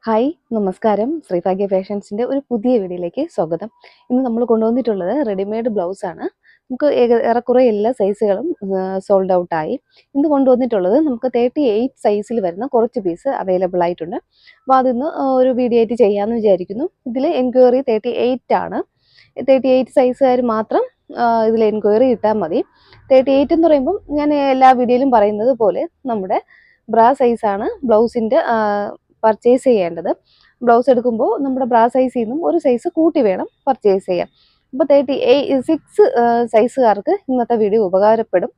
Hi നമസ്കാരം. ശ്രീഭാഗ്യ ഫാഷൻസിൻ്റെ ഒരു പുതിയ വീഡിയോയിലേക്ക് സ്വാഗതം. ഇന്ന് നമ്മൾ കൊണ്ടുവന്നിട്ടുള്ളത് റെഡിമെയ്ഡ് ബ്ലൗസാണ്. നമുക്ക് ഏറെക്കുറെ എല്ലാ സൈസുകളും സോൾഡ് ഔട്ടായി. ഇന്ന് കൊണ്ടുവന്നിട്ടുള്ളത് നമുക്ക് 38 സൈസിൽ വരുന്ന കുറച്ച് പീസ് അവൈലബിൾ ആയിട്ടുണ്ട്. അപ്പോൾ അതിന്ന് ഒരു വീഡിയോ ആയിട്ട് ചെയ്യാമെന്ന് വിചാരിക്കുന്നു. ഇതിൽ എൻക്വയറി 38 ആണ്. 38 സൈസുകാർ മാത്രം ഇതിൽ എൻക്വയറി ഇട്ടാൽ മതി. 38 എന്ന് പറയുമ്പം ഞാൻ എല്ലാ വീഡിയോയിലും പറയുന്നത് പോലെ നമ്മുടെ ബ്രാ സൈസാണ് ബ്ലൗസിൻ്റെ പർച്ചേസ് ചെയ്യേണ്ടത്. ബ്ലൗസ് എടുക്കുമ്പോൾ നമ്മുടെ ബ്രാ സൈസിൽ നിന്നും ഒരു സൈസ് കൂട്ടി വേണം പർച്ചേസ് ചെയ്യാൻ. അപ്പോൾ 36 സൈസുകാർക്ക് ഇന്നത്തെ വീഡിയോ ഉപകാരപ്പെടും.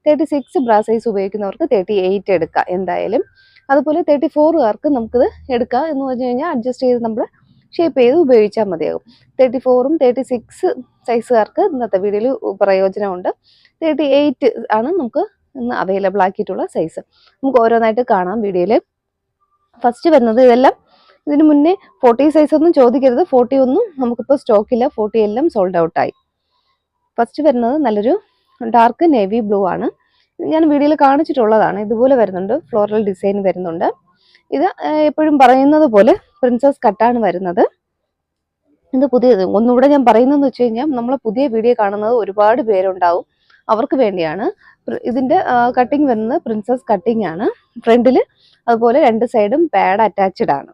36 ബ്രാ സൈസ് ഉപയോഗിക്കുന്നവർക്ക് 38 എടുക്കാം എന്തായാലും. അതുപോലെ 34കാർക്ക് നമുക്കിത് എടുക്കാം എന്ന് പറഞ്ഞു കഴിഞ്ഞാൽ അഡ്ജസ്റ്റ് ചെയ്ത് നമ്മൾ ഷേപ്പ് ചെയ്ത് ഉപയോഗിച്ചാൽ മതിയാകും. 34ഉം 36 സൈസുകാർക്ക് ഇന്നത്തെ വീഡിയോയിൽ പ്രയോജനമുണ്ട്. 38 ആണ് നമുക്ക് ഇന്ന് അവൈലബിൾ ആക്കിയിട്ടുള്ള സൈസ്. നമുക്ക് ഓരോന്നായിട്ട് കാണാം വീഡിയോയിൽ. ഫസ്റ്റ് വരുന്നത് ഇതെല്ലാം ഇതിന് മുന്നേ 40 സൈസ് ഒന്നും ചോദിക്കരുത്. 40 ഒന്നും നമുക്കിപ്പോൾ സ്റ്റോക്കില്ല. 40 എല്ലാം സോൾഡ് ഔട്ടായി. ഫസ്റ്റ് വരുന്നത് നല്ലൊരു ഡാർക്ക് നേവി ബ്ലൂ ആണ്. ഞാൻ വീഡിയോയിൽ കാണിച്ചിട്ടുള്ളതാണ്. ഇതുപോലെ വരുന്നുണ്ട്, ഫ്ലോറൽ ഡിസൈൻ വരുന്നുണ്ട്. ഇത് എപ്പോഴും പറയുന്നത് പോലെ പ്രിൻസസ് കട്ടാണ് വരുന്നത്. ഇത് പുതിയത് ഒന്നുകൂടെ ഞാൻ പറയുന്നതെന്ന് വെച്ച് കഴിഞ്ഞാൽ നമ്മളെ പുതിയ വീഡിയോ കാണുന്നത് ഒരുപാട് പേരുണ്ടാവും. അവർക്ക് വേണ്ടിയാണ്. ഇതിൻ്റെ കട്ടിങ് വരുന്നത് പ്രിൻസസ് കട്ടിങ് ആണ്. ഫ്രണ്ടിൽ അതുപോലെ രണ്ട് സൈഡും പാഡ് അറ്റാച്ച്ഡ് ആണ്.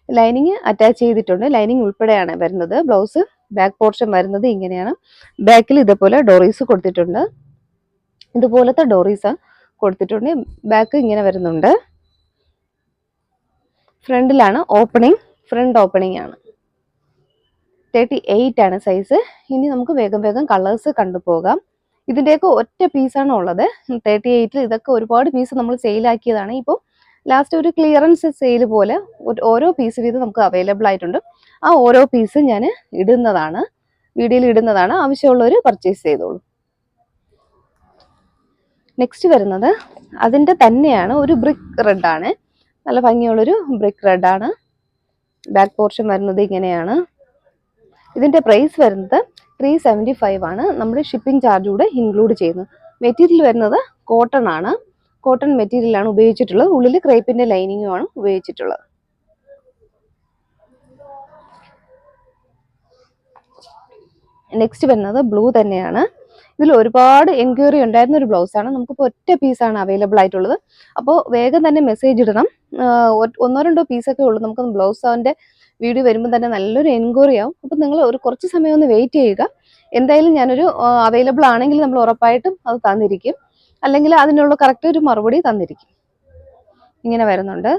ലൈനിങ് അറ്റാച്ച് ചെയ്തിട്ടുണ്ട്. ലൈനിങ് ഉൾപ്പെടെയാണ് വരുന്നത്. ബ്ലൗസ് ബാക്ക് പോർഷൻ വരുന്നത് ഇങ്ങനെയാണ്. ബാക്കിൽ ഇതുപോലെ ഡോറീസ് കൊടുത്തിട്ടുണ്ട്. ഇതുപോലത്തെ ഡോറീസ് കൊടുത്തിട്ടുണ്ട്. ബാക്ക് ഇങ്ങനെ വരുന്നുണ്ട്. ഫ്രണ്ടിലാണ് ഓപ്പണിംഗ്. ഫ്രണ്ട് ഓപ്പണിംഗ് ആണ്. 38 ആണ് സൈസ്. ഇനി നമുക്ക് വേഗം വേഗം കളേഴ്സ് കണ്ടുപോകാം. ഇതിൻ്റെയൊക്കെ ഒറ്റ പീസാണ് ഉള്ളത്. 38 ഇതൊക്കെ ഒരുപാട് പീസ് നമ്മൾ സെയിലാക്കിയതാണ്. ഇപ്പോൾ ലാസ്റ്റ് ഒരു ക്ലിയറൻസ് സെയിൽ പോലെ ഓരോ പീസ് വീതം നമുക്ക് അവൈലബിൾ ആയിട്ടുണ്ട്. ആ ഓരോ പീസ് ഞാൻ ഇടുന്നതാണ്, വീഡിയോയിൽ ഇടുന്നതാണ്. ആവശ്യമുള്ളവർ പർച്ചേസ് ചെയ്തോളൂ. നെക്സ്റ്റ് വരുന്നത് അതിൻ്റെ തന്നെയാണ്, ഒരു ബ്രിക്ക് റെഡ് ആണ്. നല്ല ഭംഗിയുള്ളൊരു ബ്രിക്ക് റെഡ് ആണ്. ബാക്ക് പോർഷൻ വരുന്നത് ഇങ്ങനെയാണ്. ഇതിൻ്റെ പ്രൈസ് വരുന്നത് 375 ആണ്. നമ്മുടെ ഷിപ്പിംഗ് ചാർജ് കൂടെ ഇൻക്ലൂഡ് ചെയ്യുന്നു. മെറ്റീരിയൽ വരുന്നത് കോട്ടൺ ആണ്. കോട്ടൺ മെറ്റീരിയലാണ് ഉപയോഗിച്ചിട്ടുള്ളത്. ഉള്ളിൽ ക്രേപ്പിന്റെ ലൈനിങ്ങും ആണ് ഉപയോഗിച്ചിട്ടുള്ളത്. നെക്സ്റ്റ് വരുന്നത് ബ്ലൂ തന്നെയാണ്. ഇതിൽ ഒരുപാട് എൻക്വയറി ഉണ്ടായിരുന്ന ഒരു ബ്ലൗസാണ്. നമുക്കിപ്പോൾ ഒറ്റ പീസാണ് അവൈലബിൾ ആയിട്ടുള്ളത്. അപ്പോൾ വേഗം തന്നെ മെസ്സേജ് ഇടണം. ഒന്നോ രണ്ടോ പീസൊക്കെ ഉള്ളൂ. നമുക്ക് ബ്ലൗസിൻ്റെ വീഡിയോ വരുമ്പോൾ തന്നെ നല്ലൊരു എൻക്വയറി ആവും. അപ്പോൾ നിങ്ങൾ ഒരു കുറച്ച് സമയം ഒന്ന് വെയിറ്റ് ചെയ്യുക. എന്തായാലും ഞാനൊരു അവൈലബിൾ ആണെങ്കിൽ നമ്മൾ ഉറപ്പായിട്ടും അത് തന്നിരിക്കും. അല്ലെങ്കിൽ അതിനുള്ള കറക്റ്റ് ഒരു മറുപടി തന്നിരിക്കും. ഇങ്ങനെ വരുന്നുണ്ട്.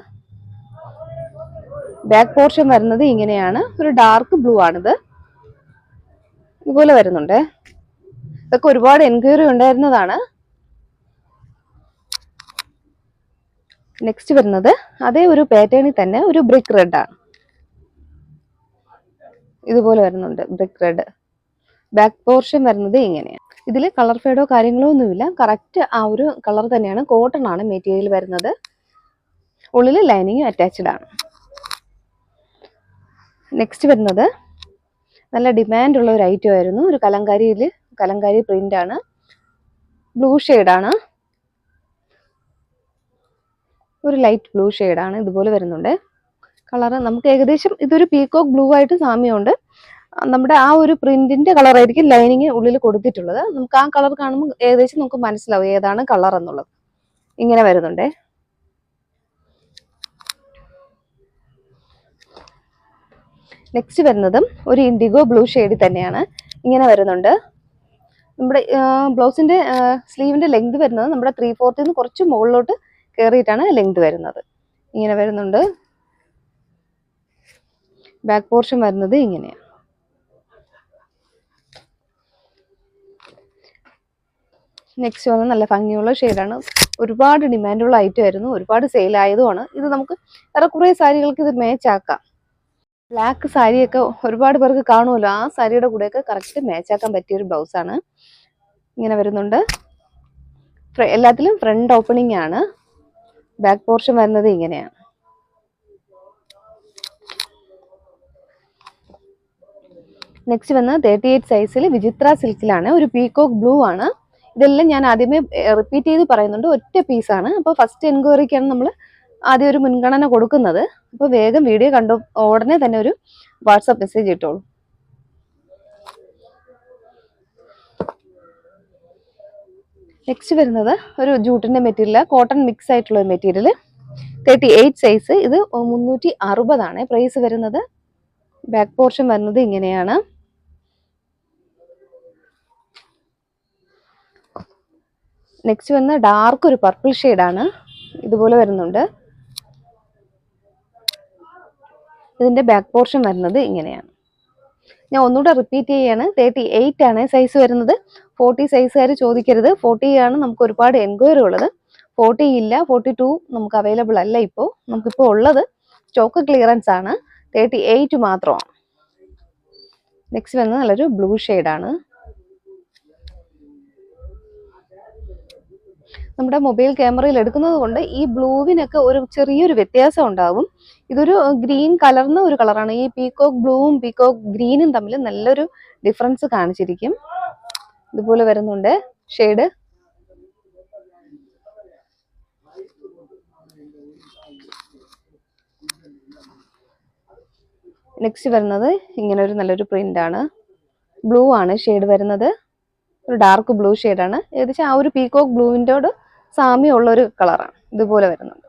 ബാക്ക് പോർഷൻ വരുന്നത് ഇങ്ങനെയാണ്. ഒരു ഡാർക്ക് ബ്ലൂ ആണിത്. ഇതുപോലെ വരുന്നുണ്ട്. ഇതൊക്കെ ഒരുപാട് എൻക്വയറി ഉണ്ടായിരുന്നതാണ്. നെക്സ്റ്റ് വരുന്നത് അതേ ഒരു പാറ്റേണിൽ തന്നെ ഒരു ബ്രിക്ക് റെഡ് ആണ്. ഇതുപോലെ വരുന്നുണ്ട് ബ്രിക്ക് റെഡ്. ബാക്ക് പോർഷൻ വരുന്നത് ഇങ്ങനെയാണ്. ഇതിൽ കളർ ഫേഡോ കാര്യങ്ങളോ ഒന്നുമില്ല. കറക്റ്റ് ആ ഒരു കളർ തന്നെയാണ്. കോട്ടൺ ആണ് മെറ്റീരിയൽ വരുന്നത്. ഉള്ളിൽ ലൈനിങ് അറ്റാച്ച്ഡ് ആണ്. നെക്സ്റ്റ് വരുന്നത് നല്ല ഡിമാൻഡ് ഉള്ള ഒരു ഐറ്റം ആയിരുന്നു. ഒരു കലങ്കാരി പ്രിന്റ് ആണ്. ബ്ലൂ ഷെയ്ഡാണ്. ഒരു ലൈറ്റ് ബ്ലൂ ഷെയ്ഡാണ്. ഇതുപോലെ വരുന്നുണ്ട്. കളർ നമുക്ക് ഏകദേശം ഇതൊരു പീകോക്ക് ബ്ലൂ ആയിട്ട് സാമ്യമുണ്ട്. നമ്മുടെ ആ ഒരു പ്രിന്റിന്റെ കളർ ആയിരിക്കും ലൈനിങ് ഉള്ളിൽ കൊടുത്തിട്ടുള്ളത്. നമുക്ക് ആ കളർ കാണുമ്പോൾ ഏകദേശം നമുക്ക് മനസ്സിലാവും ഏതാണ് കളർ എന്നുള്ളത്. ഇങ്ങനെ വരുന്നുണ്ട്. നെക്സ്റ്റ് വരുന്നതും ഒരു ഇൻഡിഗോ ബ്ലൂ ഷെയ്ഡ് തന്നെയാണ്. ഇങ്ങനെ വരുന്നുണ്ട്. നമ്മുടെ ബ്ലൗസിന്റെ സ്ലീവിന്റെ ലെങ്ത് വരുന്നത് നമ്മുടെ 3/4 നിന്ന് കുറച്ച് മുകളിലോട്ട് കയറിയിട്ടാണ് ലെങ്ത് വരുന്നത്. ഇങ്ങനെ വരുന്നുണ്ട്. ബാക്ക് പോർഷൻ വരുന്നത് ഇങ്ങനെയാണ്. നെക്സ്റ്റ് വന്ന് നല്ല ഭംഗിയുള്ള ഷെയ്ഡാണ്. ഒരുപാട് ഡിമാൻഡുള്ള ഐറ്റം ആയിരുന്നു. ഒരുപാട് സെയിൽ ആയതുമാണ്. ഇത് നമുക്ക് കുറേ സാരികൾക്ക് ഇത് മാച്ച് ആക്കാം. ബ്ലാക്ക് സാരിയൊക്കെ ഒരുപാട് പേർക്ക് കാണുമല്ലോ. ആ സാരിയുടെ കൂടെയൊക്കെ കറക്റ്റ് മാച്ച് ആക്കാൻ പറ്റിയ ഒരു ബ്ലൗസാണ്. ഇങ്ങനെ വരുന്നുണ്ട്. എല്ലാത്തിലും ഫ്രണ്ട് ഓപ്പണിംഗ് ആണ്. ബാക്ക് പോർഷൻ വരുന്നത് ഇങ്ങനെയാണ്. നെക്സ്റ്റ് വന്ന് 38 സൈസിൽ വിചിത്ര സിൽക്കിലാണ്. ഒരു പീകോക്ക് ബ്ലൂ ആണ്. ഇതെല്ലാം ഞാൻ ആദ്യമേ റിപ്പീറ്റ് ചെയ്ത് പറയുന്നുണ്ട്. ഒറ്റ പീസാണ്. അപ്പോൾ ഫസ്റ്റ് എൻക്വയറിക്കാണ് നമ്മൾ ആദ്യം ഒരു മുൻഗണന കൊടുക്കുന്നത്. അപ്പോൾ വേഗം വീഡിയോ കണ്ടു ഉടനെ തന്നെ ഒരു വാട്സാപ്പ് മെസ്സേജ് ഇട്ടോളൂ. നെക്സ്റ്റ് വരുന്നത് ഒരു ജൂട്ടിന്റെ മെറ്റീരിയൽ, കോട്ടൺ മിക്സ് ആയിട്ടുള്ള ഒരു മെറ്റീരിയൽ, 38 സൈസ്. ഇത് 360 പ്രൈസ് വരുന്നത്. ബാക്ക് പോർഷൻ വരുന്നത് ഇങ്ങനെയാണ്. നെക്സ്റ്റ് വരുന്ന ഡാർക്ക് ഒരു പർപ്പിൾ ഷെയ്ഡാണ്, ഇതുപോലെ വരുന്നുണ്ട്. ഇതിന്റെ ബാക്ക് പോർഷൻ വരുന്നത് ഇങ്ങനെയാണ്. ഞാൻ ഒന്നുകൂടെ റിപ്പീറ്റ് ചെയ്യാണ്, 38 ആണ് സൈസ് വരുന്നത്. 40 സൈസുകാർ ചോദിക്കരുത്, 40 ആണ് നമുക്ക് ഒരുപാട് എൻക്വയറി ഉള്ളത്. 40 ഇല്ല, 42 നമുക്ക് അവൈലബിൾ അല്ല. നമുക്കിപ്പോൾ ഉള്ളത് സ്റ്റോക്ക് ക്ലിയറൻസ് ആണ്, 38 മാത്രമാണ്. നെക്സ്റ്റ് വരുന്നത് നല്ലൊരു ബ്ലൂ ഷെയ്ഡാണ്. നമ്മുടെ മൊബൈൽ ക്യാമറയിൽ എടുക്കുന്നത് കൊണ്ട് ഈ ബ്ലൂവിനൊക്കെ ഒരു ചെറിയൊരു വ്യത്യാസം ഉണ്ടാവും. ഇതൊരു ഗ്രീൻ കലർന്ന ഒരു കളറാണ്. ഈ പീകോക്ക് ബ്ലൂവും പീകോക്ക് ഗ്രീനും തമ്മിൽ നല്ലൊരു ഡിഫറൻസ് കാണിച്ചിരിക്കും. ഇതുപോലെ വരുന്നുണ്ട് ഷെയ്ഡ്. നെക്സ്റ്റ് വരുന്നത് ഇങ്ങനെ ഒരു നല്ലൊരു പ്രിന്റ് ആണ്. ബ്ലൂ ആണ് ഷെയ്ഡ് വരുന്നത്, ഒരു ഡാർക്ക് ബ്ലൂ ഷെയ്ഡാണ്. ഏകദേശം ആ ഒരു പീകോക്ക് ബ്ലൂവിൻ്റെയോട് സാമ്യമുള്ള ഒരു കളറാണ്. ഇതുപോലെ വരുന്നുണ്ട്.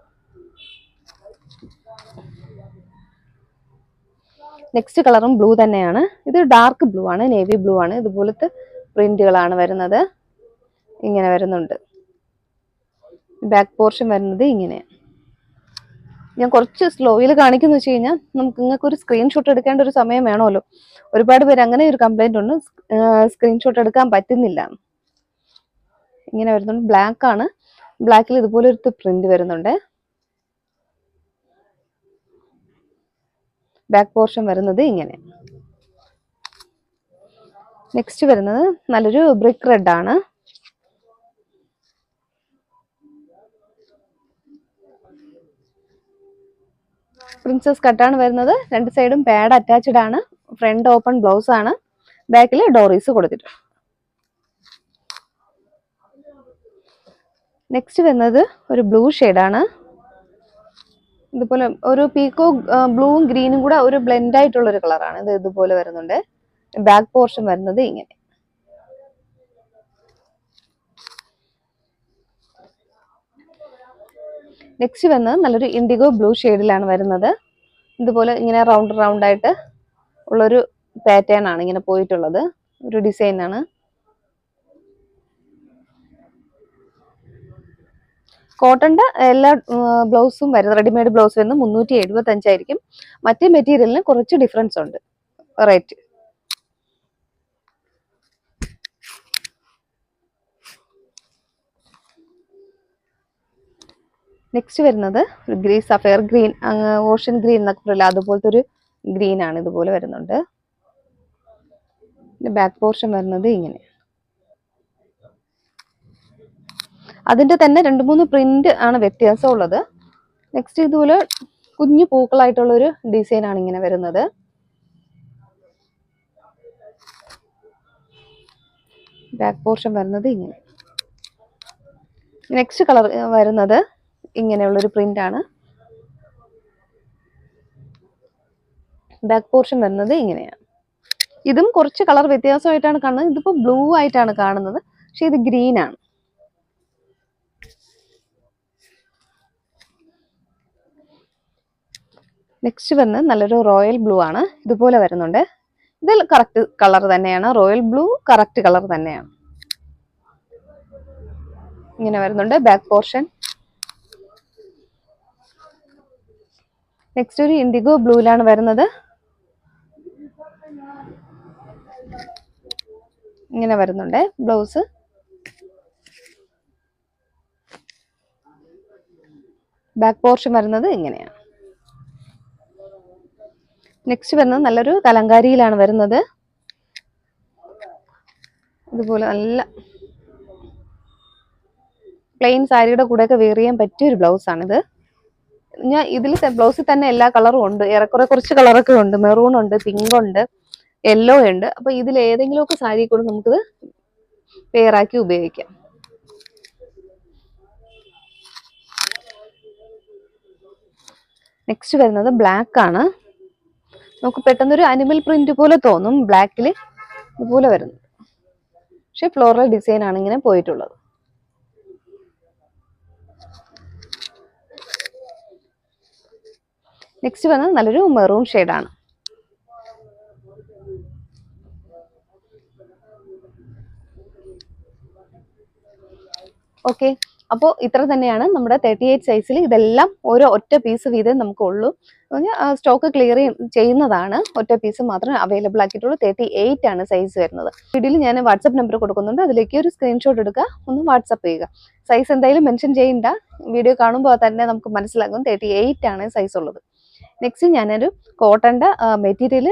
നെക്സ്റ്റ് കളറും ബ്ലൂ തന്നെയാണ്. ഇത് ഡാർക്ക് ബ്ലൂ ആണ്, നേവി ബ്ലൂ ആണ്. ഇതുപോലത്തെ പ്രിന്റുകളാണ് വരുന്നത്. ഇങ്ങനെ വരുന്നുണ്ട്. ബാക്ക് പോർഷൻ വരുന്നത് ഇങ്ങനെയാണ്. ഞാൻ കുറച്ച് സ്ലോയിൽ കാണിക്കുന്നു വെച്ച് കഴിഞ്ഞാൽ നിങ്ങൾക്ക് ഒരു സ്ക്രീൻഷോട്ട് എടുക്കേണ്ട ഒരു സമയം വേണമല്ലോ. ഒരുപാട് പേര് അങ്ങനെ ഒരു കംപ്ലൈന്റ് ഉണ്ട്, സ്ക്രീൻഷോട്ട് എടുക്കാൻ പറ്റുന്നില്ല. ഇങ്ങനെ വരുന്നുണ്ട്. ബ്ലാക്ക് ആണ്, ബ്ലാക്കിൽ ഇതുപോലെ ഒരു പ്രിന്റ് വരുന്നുണ്ട്. ബാക്ക് പോർഷൻ വരുന്നത് ഇങ്ങനെ. നെക്സ്റ്റ് വരുന്നത് നല്ലൊരു ബ്രിക്ക് റെഡ് ആണ്. പ്രിൻസസ് കട്ടാണ് വരുന്നത്. രണ്ട് സൈഡും പാഡ് അറ്റാച്ച്ഡ് ആണ്. ഫ്രണ്ട് ഓപ്പൺ ബ്ലൗസ് ആണ്. ബാക്കിൽ ഡോറീസ് കൊടുത്തിട്ടുണ്ട്. നെക്സ്റ്റ് വരുന്നത് ഒരു ബ്ലൂ ഷെയ്ഡാണ്. ഇതുപോലെ ഒരു പീക്കോ ബ്ലൂവും ഗ്രീനും കൂടെ ഒരു ബ്ലെൻഡ് ആയിട്ടുള്ള ഒരു കളറാണ്. ഇത് ഇതുപോലെ വരുന്നുണ്ട്. ബാക്ക് പോർഷൻ വരുന്നത് ഇങ്ങനെ. നെക്സ്റ്റ് വന്നത് നല്ലൊരു ഇൻഡിഗോ ബ്ലൂ ഷെയ്ഡിലാണ് വരുന്നത്. ഇതുപോലെ ഇങ്ങനെ റൗണ്ട് ആയിട്ട് ഉള്ളൊരു പാറ്റേൺ ആണ് ഇങ്ങനെ പോയിട്ടുള്ളത്, ഒരു ഡിസൈൻ ആണ്. കോട്ടന്റെ എല്ലാ ബ്ലൗസും വരുന്നത്, റെഡിമെയ്ഡ് ബ്ലൗസ് വരുന്നത് 375 ആയിരിക്കും. മറ്റേ മെറ്റീരിയലിന് കുറച്ച് ഡിഫറൻസ് ഉണ്ട് റേറ്റ്. നെക്സ്റ്റ് വരുന്നത് ഒരു green, sapphire green, ocean green എന്നൊക്കെ പറയില്ല, അതുപോലത്തെ ഒരു ഗ്രീൻ ആണ്. ഇതുപോലെ വരുന്നുണ്ട്. ബാക്ക് പോർഷൻ വരുന്നത് ഇങ്ങനെ. അതിന്റെ തന്നെ 2-3 പ്രിന്റ് ആണ് വ്യത്യാസം ഉള്ളത്. നെക്സ്റ്റ് ഇതുപോലെ കുഞ്ഞു പൂക്കളായിട്ടുള്ള ഒരു ഡിസൈൻ ആണ് ഇങ്ങനെ വരുന്നത്. ബാക്ക് പോർഷൻ വരുന്നത് ഇങ്ങനെ. നെക്സ്റ്റ് കളർ വരുന്നത് ഇങ്ങനെയുള്ളൊരു പ്രിന്റ് ആണ്. ബാക്ക് പോർഷൻ വരുന്നത് ഇങ്ങനെയാണ്. ഇതും കുറച്ച് കളർ വ്യത്യാസമായിട്ടാണ് കാണുന്നത്. ഇതിപ്പോ ബ്ലൂ ആയിട്ടാണ് കാണുന്നത്, പക്ഷെ ഇത് ഗ്രീൻ ആണ്. നെക്സ്റ്റ് വരുന്നത് നല്ലൊരു റോയൽ ബ്ലൂ ആണ്. ഇതുപോലെ വരുന്നുണ്ട്. ഇത് കറക്റ്റ് കളർ തന്നെയാണ്, റോയൽ ബ്ലൂ കറക്റ്റ് കളർ തന്നെയാണ്. ഇങ്ങനെ വരുന്നുണ്ട് ബാക്ക് പോർഷൻ. നെക്സ്റ്റ് ഒരു ഇൻഡിഗോ ബ്ലൂയിലാണ് വരുന്നത്. ഇങ്ങനെ വരുന്നുണ്ട് ബ്ലൗസ്. ബാക്ക് പോർഷൻ വരുന്നത് ഇങ്ങനെയാണ്. നെക്സ്റ്റ് വരുന്നത് നല്ലൊരു കലങ്കാരിയിലാണ് വരുന്നത്. ഇതുപോലെ നല്ല പ്ലെയിൻ സാരിയുടെ കൂടെയൊക്കെ വെയർ ചെയ്യാൻ പറ്റിയ ഒരു ബ്ലൗസ് ആണിത്. ഞാൻ ഇതിൽ ബ്ലൗസിൽ തന്നെ എല്ലാ കളറും ഉണ്ട്, ഏറെക്കുറെ കുറച്ച് കളറൊക്കെ ഉണ്ട്. മെറൂൺ ഉണ്ട്, പിങ്ക് ഉണ്ട്, യെല്ലോ ഉണ്ട്. അപ്പൊ ഇതിൽ ഏതെങ്കിലുമൊക്കെ സാരി കൂടെ നമുക്കിത് വെയർ ആക്കി ഉപയോഗിക്കാം. നെക്സ്റ്റ് വരുന്നത് ബ്ലാക്ക് ആണ്. നമുക്ക് പെട്ടെന്നൊരു അനിമൽ പ്രിന്റ് പോലെ തോന്നും ബ്ലാക്കിൽ ഇതുപോലെ വരുന്നത്. പക്ഷെ ഫ്ലോറൽ ഡിസൈൻ ആണ് ഇങ്ങനെ പോയിട്ടുള്ളത്. നെക്സ്റ്റ് വരുന്നത് നല്ലൊരു മെറൂൺ ഷെയ്ഡാണ്. ഓക്കെ, അപ്പോൾ ഇത്ര തന്നെയാണ് നമ്മുടെ 38 സൈസിൽ. ഇതെല്ലാം ഓരോ ഒറ്റ പീസ് വീതം നമുക്കുള്ളൂ. സ്റ്റോക്ക് ക്ലിയർ ചെയ്യുന്നതാണ്. ഒറ്റ പീസ് മാത്രമേ അവൈലബിൾ ആക്കിയിട്ടുള്ളൂ. 38 ആണ് സൈസ് വരുന്നത്. വീഡിയോയിൽ ഞാൻ വാട്സപ്പ് നമ്പർ കൊടുക്കുന്നുണ്ട്, അതിലേക്ക് ഒരു സ്ക്രീൻഷോട്ട് എടുക്കുക, ഒന്ന് വാട്സപ്പ് ചെയ്യുക. സൈസ് എന്തായാലും മെൻഷൻ ചെയ്യണ്ട, വീഡിയോ കാണുമ്പോൾ തന്നെ നമുക്ക് മനസ്സിലാകും 38 ആണ് സൈസ് ഉള്ളത്. നെക്സ്റ്റ് ഞാനൊരു കോട്ടന്റെ മെറ്റീരിയൽ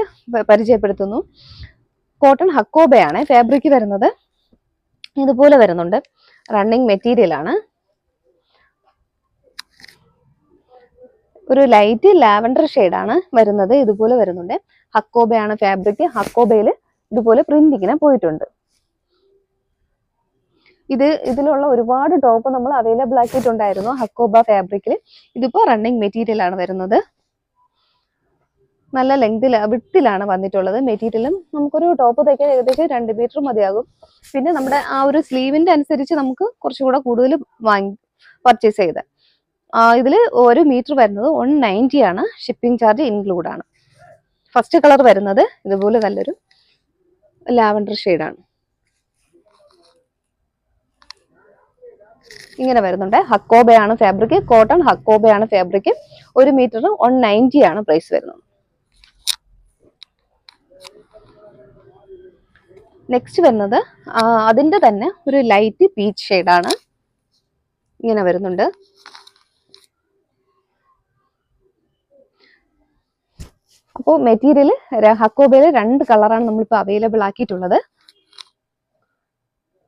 പരിചയപ്പെടുത്തുന്നു. കോട്ടൺ ഹക്കോബയാണ് ഫാബ്രിക് വരുന്നത്. ഇതുപോലെ വരുന്നുണ്ട്. റണ്ണിങ് മെറ്റീരിയൽ ആണ്. ഒരു ലൈറ്റ് ലാവൻഡർ ഷെയ്ഡാണ് വരുന്നത്. ഇതുപോലെ വരുന്നുണ്ട്. ഹക്കോബയാണ് ഫാബ്രിക്. ഹക്കോബയിൽ ഇതുപോലെ പ്രിന്റ് ഇങ്ങനെ പോയിട്ടുണ്ട്. ഇതിലുള്ള ഒരുപാട് ടോപ്പ് നമ്മൾ അവൈലബിൾ ആക്കിയിട്ടുണ്ടായിരുന്നു ഹക്കോബ ഫാബ്രിക്കിൽ. ഇതിപ്പോ റണ്ണിങ് മെറ്റീരിയൽ ആണ് വരുന്നത്. നല്ല വിട്ടിലാണ് വന്നിട്ടുള്ളത്. മെറ്റീരിയലും നമുക്കൊരു ടോപ്പ് തയ്ക്കാൻ ഏകദേശം 2 മീറ്റർ മതിയാകും. പിന്നെ നമ്മുടെ ആ ഒരു സ്ലീവിന്റെ അനുസരിച്ച് നമുക്ക് കുറച്ചുകൂടെ കൂടുതൽ പർച്ചേസ് ചെയ്ത്. ഇതിൽ 1 മീറ്റർ വരുന്നത് 190 ആണ്. ഷിപ്പിംഗ് ചാർജ് ഇൻക്ലൂഡ് ആണ്. ഫസ്റ്റ് കളർ വരുന്നത് ഇതുപോലെ നല്ലൊരു ലാവൻഡർ ഷെയ്ഡാണ്. ഇങ്ങനെ വരുന്നുണ്ട്. ഹക്കോബയാണ് ഫാബ്രിക്. കോട്ടൺ ഹക്കോബയാണ് ഫാബ്രിക്. 1 മീറ്റർ 190 ആണ് പ്രൈസ് വരുന്നത്. നെക്സ്റ്റ് വരുന്നത് അതിന്റെ തന്നെ ഒരു ലൈറ്റ് പീച്ച് ഷെയ്ഡാണ്. ഇങ്ങനെ വരുന്നുണ്ട്. അപ്പോൾ മെറ്റീരിയൽ ഹക്കോബയിൽ 2 കളറാണ് നമ്മളിപ്പോൾ അവൈലബിൾ ആക്കിയിട്ടുള്ളത്.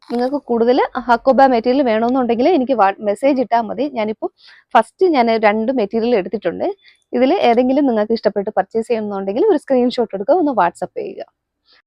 നിങ്ങൾക്ക് കൂടുതൽ ഹക്കോബ മെറ്റീരിയൽ വേണമെന്നുണ്ടെങ്കിൽ എനിക്ക് മെസ്സേജ് ഇട്ടാൽ മതി. ഞാനിപ്പോൾ ഫസ്റ്റ് 2 മെറ്റീരിയൽ എടുത്തിട്ടുണ്ട്. ഇതിൽ ഏതെങ്കിലും നിങ്ങൾക്ക് ഇഷ്ടപ്പെട്ട് പർച്ചേസ് ചെയ്യണമെന്നുണ്ടെങ്കിൽ ഒരു സ്ക്രീൻഷോട്ട് എടുക്കുക, ഒന്ന് വാട്സപ്പ് ചെയ്യുക.